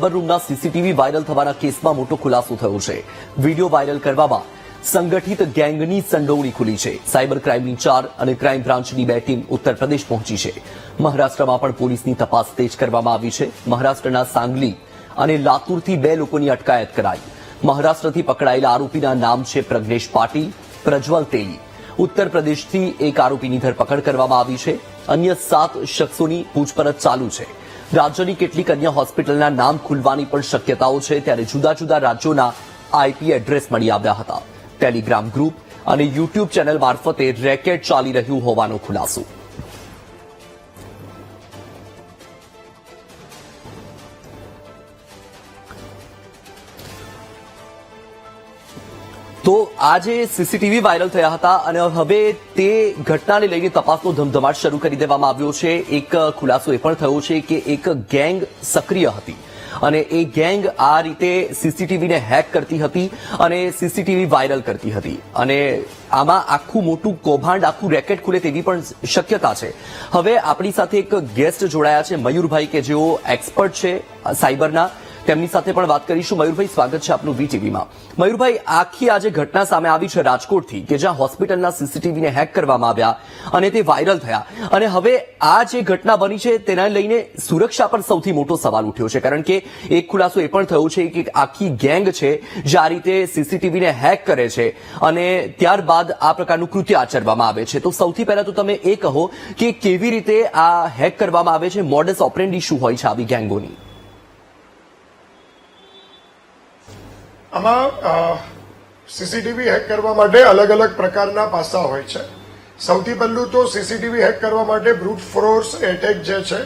રૂમના CCTV viral થવાના કેસમાં મોટો ખુલાસો થયો છે. વિડીયો વાયરલ કરવામાં સંગઠિત ગેંગની સંડોવણી ખુલી છે. સાયબર ક્રાઇમની 4 અને ક્રાઇમ બ્રાન્ચની 2 ટીમ ઉત્તર પ્રદેશ પહોંચી છે. મહારાષ્ટ્રમાં પણ પોલીસની તપાસ તેજ કરવામાં આવી છે. મહારાષ્ટ્રના સાંગલી અને લાતુરથી 2 લોકોની અટકાયત કરાઈ. મહારાષ્ટ્રથી પકડાયેલા આરોપીના નામ છે પ્રજ્ઞેશ પાટીલ, પ્રજ્વલ તેલી. ઉત્તર પ્રદેશથી એક આરોપીની ધરપકડ કરવામાં આવી છે. અન્ય 7 શખ્સોની પૂછપરછ ચાલુ છે. રાજ્યની કેટલીક અન્ય હોસ્પિટલના નામ ખુલવાની પણ શક્યતાઓ છે. ત્યારે જુદા જુદા રાજ્યોના આઈપી એડ્રેસ મળી આવ્યા હતા. ટેલિગ્રામ ગ્રુપ અને યુટ્યુબ ચેનલ મારફતે રેકેટ ચાલી રહ્યું હોવાનો ખુલાસો. તો આજે સીસીટીવી વાયરલ થયા હતા અને હવે તે ઘટનાને લઈને તપાસનો ધમધમાટ શરૂ કરી દેવામાં આવ્યો છે. એક ખુલાસો એ પણ થયો છે કે એક ગેંગ સક્રિય હતી અને એ ગેંગ આ રીતે સીસીટીવીને હેક કરતી હતી અને સીસીટીવી વાયરલ કરતી હતી અને આમાં આખું મોટું કૌભાંડ, આખું રેકેટ ખુલે તેવી પણ શક્યતા છે. હવે આપણી સાથે એક ગેસ્ટ જોડાયા છે, મયુરભાઈ, કે જેઓ એક્સપર્ટ છે સાયબરના. તેમની સાથે પણ વાત કરીશું. મયુરભાઈ, સ્વાગત છે આપનું વીટીવીમાં. મયુરભાઈ, આખી આજે ઘટના સામે આવી છે રાજકોટથી કે જ્યાં હોસ્પિટલના સીસીટીવીને હેક કરવામાં આવ્યા અને તે વાયરલ થયા અને હવે આ જે ઘટના બની છે તેના લઈને સુરક્ષા પર સૌથી મોટો સવાલ ઉઠ્યો છે. કારણ કે એક ખુલાસો એ પણ થયો છે કે આખી ગેંગ છે જે આ રીતે સીસીટીવીને હેક કરે છે અને ત્યારબાદ આ પ્રકારનું કૃત્ય આચરવામાં આવે છે. તો સૌથી પહેલા તો તમે એ કહો કે કેવી રીતે આ હેક કરવામાં આવે છે, મોડસ ઓપરેન્ડી શું હોય છે આવી ગેંગોની? આમાં સીસીટીવી હેક કરવા માટે અલગ અલગ પ્રકારના પાસા હોય છે. સૌથી પહેલું તો સીસીટીવી હેક કરવા માટે બ્રુટ ફોર્સ એટેક જે છે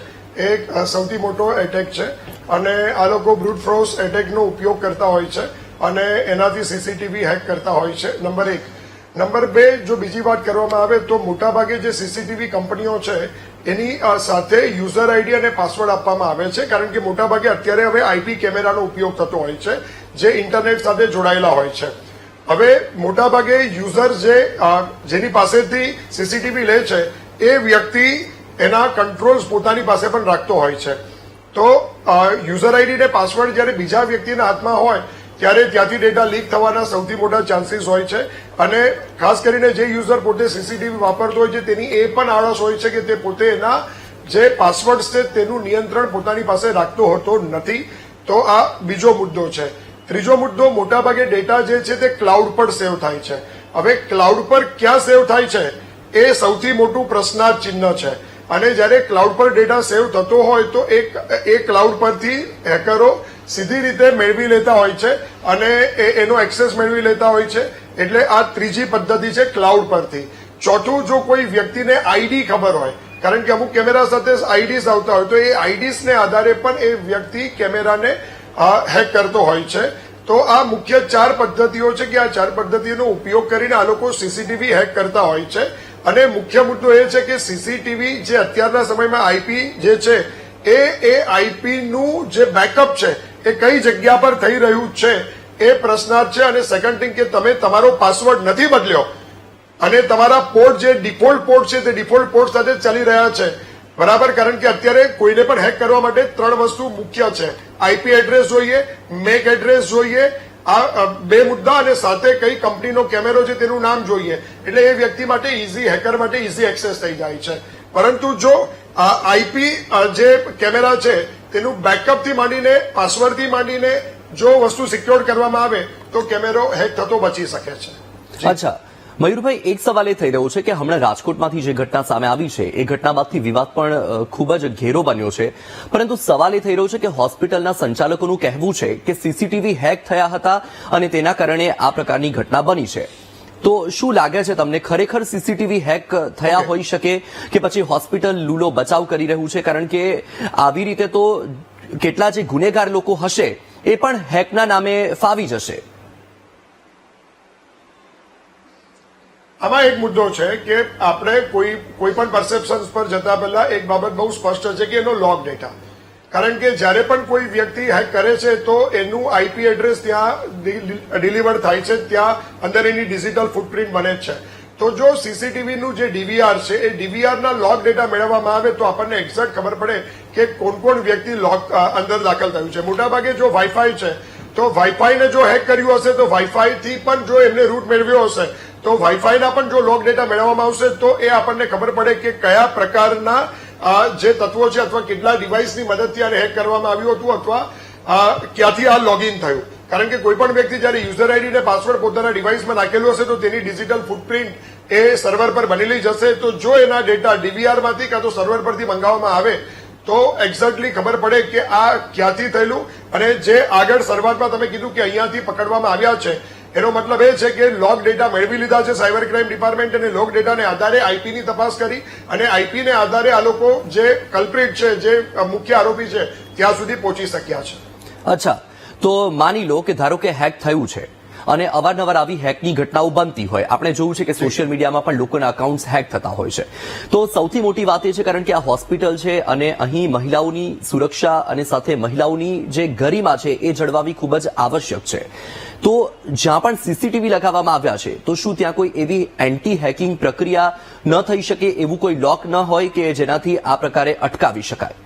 એ સૌથી મોટો એટેક છે અને આ લોકો બ્રુટ ફોર્સ એટેકનો ઉપયોગ કરતા હોય છે અને એનાથી સીસીટીવી હેક કરતા હોય છે. નંબર 1. નંબર 2, જો બીજી વાત કરવામાં આવે તો મોટાભાગે જે સીસીટીવી કંપનીઓ છે એની સાથે યુઝર આઈડી અને પાસવર્ડ આપવામાં આવે છે. કારણ કે મોટાભાગે અત્યારે હવે આઈપી કેમેરાનો ઉપયોગ થતો હોય છે જે ઇન્ટરનેટ સાથે જોડાયેલા હોય છે. હવે મોટાભાગે યુઝર જેની પાસેથી સીસીટીવી લે છે એ વ્યક્તિ એના કંટ્રોલ્સ પોતાની પાસે પણ રાખતો હોય છે. તો યુઝર આઈડી ને પાસવર્ડ જ્યારે બીજા વ્યક્તિના હાથમાં હોય ત્યારે ત્યાંથી ડેટા લીક થવાના સૌથી મોટા ચાન્સીસ હોય છે અને ખાસ કરીને જે યુઝર પોતે સીસીટીવી વાપરતો હોય છે તેની એ પણ આળસ હોય છે કે તે પોતે એના જે પાસવર્ડ છે તેનું નિયંત્રણ પોતાની પાસે રાખતો હોતો નથી. તો આ બીજો મુદ્દો છે. ત્રીજો મુદ્દો, મોટાભાગે ડેટા જે છે તે ક્લાઉડ પર સેવ થાય છે. હવે ક્લાઉડ પર ક્યાં સેવ થાય છે એ સૌથી મોટું પ્રશ્નાર્થ ચિહ્ન છે અને જ્યારે ક્લાઉડ પર ડેટા સેવ થતો હોય તો એ ક્લાઉડ પરથી હેકરો સીધી રીતે મેળવી લેતા હોય છે અને એનો એક્સેસ મેળવી લેતા હોય છે. એટલે આ ત્રીજી પદ્ધતિ છે ક્લાઉડ પરથી. ચોથું, જો કોઈ વ્યક્તિને આઈડી ખબર હોય, કારણ કે અમુક કેમેરા સાથે આઈડીસ આવતા હોય તો એ આઈડીસને આધારે પણ એ વ્યક્તિ કેમેરાને હેક કરતો હોય છે. તો આ મુખ્ય 4 પદ્ધતિઓ છે કે આ 4 પદ્ધતિનો ઉપયોગ કરીને આ લોકો સીસીટીવી હેક કરતા હોય છે. અને મુખ્ય મુદ્દો એ છે કે સીસીટીવી જે અત્યારના સમયમાં આઈપી જે છે એ આઈપી નું જે બેકઅપ છે એ કઈ જગ્યા પર થઈ રહ્યું છે એ પ્રશ્નાર્થ છે. અને સેકન્ડ થિંગ કે તમે તમારો પાસવર્ડ નથી બદલ્યો અને તમારા પોર્ટ જે ડિફોલ્ટ પોર્ટ છે તે ડિફોલ્ટ પોર્ટ સાથે ચાલી રહ્યા છે, બરાબર. કારણ કે અત્યારે કોઈને પણ હેક કરવા માટે 3 વસ્તુ મુખ્ય છે: આઈપી એડ્રેસ જોઈએ, મેક એડ્રેસ જોઈએ, આ 2 મુદ્દા, અને સાથે કઈ કંપનીનો કેમેરો છે તેનું નામ જોઈએ. એટલે એ વ્યક્તિ માટે ઇઝી, હેકર માટે ઇઝી એક્સેસ થઈ જાય છે. પરંતુ જો આઈપી જે કેમેરા છે તેનું બેકઅપથી માંડીને, પાસવર્ડથી માંડીને જો વસ્તુ સિક્યોર કરવામાં આવે તો કેમેરો હેક થતો બચી શકે છે. અચ્છા મયુરભાઈ, એક સવાલ એ થઈ રહ્યો છે કે હમણાં રાજકોટમાંથી જે ઘટના સામે આવી છે એ ઘટના બાદથી વિવાદ પણ ખૂબ જ ઘેરો બન્યો છે. પરંતુ સવાલ એ થઈ રહ્યો છે કે હોસ્પિટલના સંચાલકોનું કહેવું છે કે સીસીટીવી હેક થયા હતા અને તેના કારણે આ પ્રકારની ઘટના બની છે. તો શું લાગે છે તમને, ખરેખર સીસીટીવી હેક થયા હોઈ શકે કે પછી હોસ્પિટલ લૂલો બચાવ કરી રહ્યું છે? કારણ કે આવી રીતે તો કેટલા જે ગુનેગાર લોકો હશે એ પણ હેકના નામે ફાવી જશે. આમાં એક મુદ્દો છે કે આપણે કોઈ પણ પરસેપ્શન્સ પર જતા પહેલા એક બાબત બહુ સ્પષ્ટ છે કે એનો લોગ ડેટા. કારણ કે જ્યારે પણ કોઈ વ્યક્તિ હેક કરે છે તો એનું આઈપી એડ્રેસ ત્યાં ડિલિવર થાય છે, ત્યાં અંદર એની ડિજિટલ ફૂટપ્રિન્ટ બને જ છે. તો જો સીસીટીવી નું જે ડીવીઆર છે એ ડીવીઆર ના લોગ ડેટા મેળવવામાં આવે તો આપણને એક્ઝેક્ટ ખબર પડે કે કોણ વ્યક્તિ લોગ અંદર દાખલ થયું છે. મોટાભાગે જો વાઈફાઈ છે તો વાઈફાઈ ને જો હેક કર્યું હશે તો વાઈફાઈ થી પણ જો એમને રૂટ મેળવ્યો હશે તો વાઈફાઈ ના પણ જો લોગ ડેટા મેળવવામાં આવશે તો એ આપણને ખબર પડે કે કયા પ્રકારના જે તત્વો છે અથવા કેટલા ડિવાઇસની મદદથી આને હેક કરવામાં આવ્યું હતું અથવા ક્યાંથી આ લોગિન થયું. કારણ કે કોઈ પણ વ્યક્તિ જયારે યુઝર આઈડી ને પાસવર્ડ પોતાના ડિવાઇસમાં નાખેલું હશે તો તેની ડિજિટલ ફૂટપ્રિન્ટ એ સર્વર પર બનેલી જશે. તો જો એના ડેટા ડીવીઆર માંથી કાં તો સર્વર પરથી મંગાવવામાં આવે તો એક્ઝેક્ટલી ખબર પડે કે આ ક્યાંથી થયેલું અને જે આગળ શરૂઆતમાં તમે કીધું કે અહીંયાથી પકડવામાં આવ્યા છે એનો મતલબ એ છે કે લોગ ડેટા મેળવી લીધા છે સાયબર ક્રાઇમ ડિપાર્ટમેન્ટ અને લોગ ડેટાને આધારે આઈપીની તપાસ કરી અને આઈપીને આધારે આ લોકો જે કલ્પ્રિટ છે જે મુખ્ય આરોપી છે ત્યાં સુધી પહોંચી શક્યા છે. અચ્છા, તો માની લો કે ધારો કે હેક થયું છે અને અવારનવાર આવી હેકની ઘટનાઓ બનતી હોય, આપણે જોયું છે કે સોશિયલ મીડિયામાં પણ લોકોના અકાઉન્ટ હેક થતા હોય છે. તો સૌથી મોટી વાત એ છે કારણ કે આ હોસ્પિટલ છે અને અહીં મહિલાઓની સુરક્ષા અને સાથે મહિલાઓની જે ગરિમા છે એ જળવાવી ખૂબ જ આવશ્યક છે. તો જ્યાં પણ સીસીટીવી લગાવવામાં આવ્યા છે તો શું ત્યાં કોઈ એવી એન્ટી હેકિંગ પ્રક્રિયા ન થઈ શકે, એવું કોઈ લોક ન હોય કે જેનાથી આ પ્રકારે અટકાવી શકાય?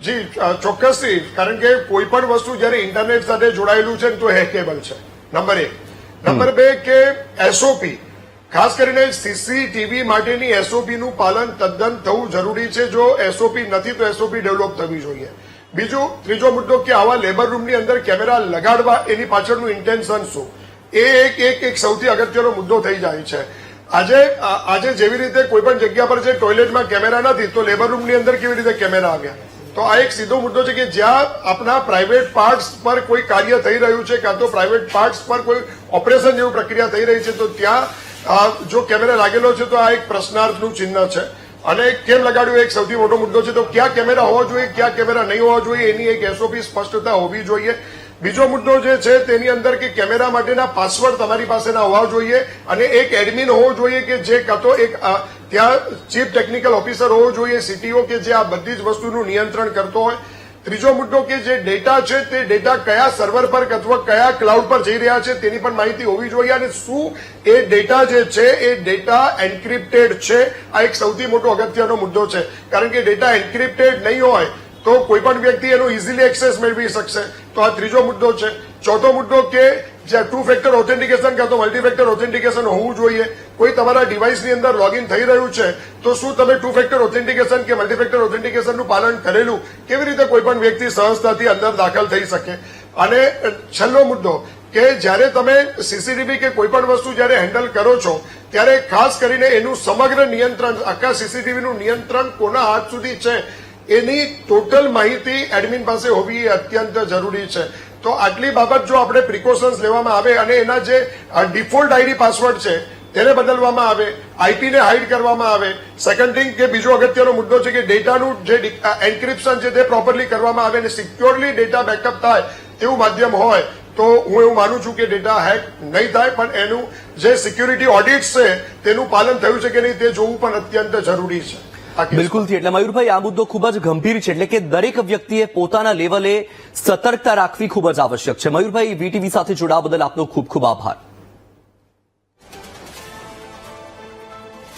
જી ચોક્કસથી, કારણ કે કોઈ પણ વસ્તુ જયારે ઇન્ટરનેટ સાથે જોડાયેલું છે તો હેકેબલ છે. નંબર 1. નંબર 2 કે એસઓપી, ખાસ કરીને સીસીટીવી માટેની એસઓપી નું પાલન તદ્દન થવું જરૂરી છે. જો એસઓપી નથી તો એસઓપી ડેવલપ થવી જોઈએ. બીજું, ત્રીજો મુદ્દો કે આવા લેબર રૂમની અંદર કેમેરા લગાડવા એની પાછળનું ઇન્ટેન્શન શું, એ એક સૌથી અગત્યનો મુદ્દો થઈ જાય છે. આજે જેવી રીતે કોઈ પણ જગ્યા પર જે ટોયલેટમાં કેમેરા નથી તો લેબર રૂમની અંદર કેવી રીતે કેમેરા આવ્યા? તો આ એક સીધો મુદ્દો છે કે જ્યાં આપણા પ્રાઇવેટ પાર્ટ્સ પર કોઈ કાર્ય થઈ રહ્યું છે કાં તો પ્રાઇવેટ પાર્ટ્સ પર કોઈ ઓપરેશન જેવી પ્રક્રિયા થઈ રહી છે તો ત્યાં જો કેમેરા લાગેલો છે તો આ એક પ્રશ્નાર્થનું ચિહ્ન છે. અને કેમ લગાડ્યું એક સૌથી મોટો મુદ્દો છે. તો ક્યાં કેમેરા હોવા જોઈએ, ક્યાં કેમેરા નહીં હોવા જોઈએ, એની એક એસઓપી સ્પષ્ટતા હોવી જોઈએ. બીજો મુદ્દો જે છે તેની અંદર કે કેમેરા માટેના પાસવર્ડ તમારી પાસેના હોવા જોઈએ અને એક એડમિન હોવો જોઈએ કે જે કાં તો એક ત્યાં ચીફ ટેકનિકલ ઓફિસર હોવો જોઈએ, સીટીઓ, કે જે આ બધી જ વસ્તુનું નિયંત્રણ કરતો હોય. ત્રીજો મુદ્દો કે જે ડેટા છે તે ડેટા કયા સર્વર પર અથવા કયા ક્લાઉડ પર જઈ રહ્યા છે તેની પણ માહિતી હોવી જોઈએ અને શું એ ડેટા જે છે એ ડેટા એન્ક્રિપ્ટેડ છે. આ એક સૌથી મોટો અગત્યનો મુદ્દો છે. કારણ કે ડેટા એન્ક્રિપ્ટેડ નહીં હોય તો કોઈ પણ વ્યક્તિ એનો ઇઝીલી એક્સેસ મેળવી શકશે. તો આ ત્રીજો મુદ્દો છે. ચોથો મુદ્દો કે જ્યાં 2 ફેક્ટર ઓથેન્ટિકેશન કાં તો મલ્ટીફેક્ટર ઓથેન્ટિકેશન હોવું જોઈએ. કોઈ તમારા ડિવાઇસની અંદર લોગિન થઈ રહ્યું છે તો શું તમે 2 ફેક્ટર ઓથેન્ટિકેશન કે મલ્ટીફેક્ટર ઓથેન્ટિકેશનનું પાલન કરેલું? કેવી રીતે કોઈ પણ વ્યક્તિ સહજતાથી અંદર દાખલ થઈ શકે? અને છેલ્લો મુદ્દો કે જ્યારે તમે સીસીટીવી કે કોઈ પણ વસ્તુ જ્યારે હેન્ડલ કરો છો ત્યારે ખાસ કરીને એનું સમગ્ર નિયંત્રણ, આખા સીસીટીવીનું નિયંત્રણ કોના હાથ સુધી છે એની ટોટલ માહિતી એડમિન પાસે હોવી અત્યંત જરૂરી છે. તો આટલી બાબત જો આપણે પ્રિકોશન્સ લેવામાં આવે અને એના જે ડિફોલ્ટ આઈડી પાસવર્ડ છે તેને બદલવામાં આવે, આઈપીને હાઇડ કરવામાં આવે. સેકન્ડ થિંગ કે બીજો અગત્યનો મુદ્દો છે કે ડેટાનું જે એન્ક્રિપ્શન છે તે પ્રોપરલી કરવામાં આવે અને સિક્યોરલી ડેટા બેકઅપ થાય તેવું માધ્યમ હોય તો હું એવું માનું છું કે ડેટા હેક નહીં થાય. પણ એનું જે સિક્યુરિટી ઓડિટ્સ છે તેનું પાલન થયું છે કે નહીં તે જોવું પણ અત્યંત જરૂરી છે. બિલકુલથી. એટલે મયુરભાઈ, આ મુદ્દો ખૂબ જ ગંભીર છે. એટલે કે દરેક વ્યક્તિએ પોતાના લેવલે સતર્કતા રાખવી ખૂબ જ આવશ્યક છે. મયુરભાઈ, વીટીવી સાથે જોડાવા બદલ આપનો ખૂબ ખૂબ આભાર.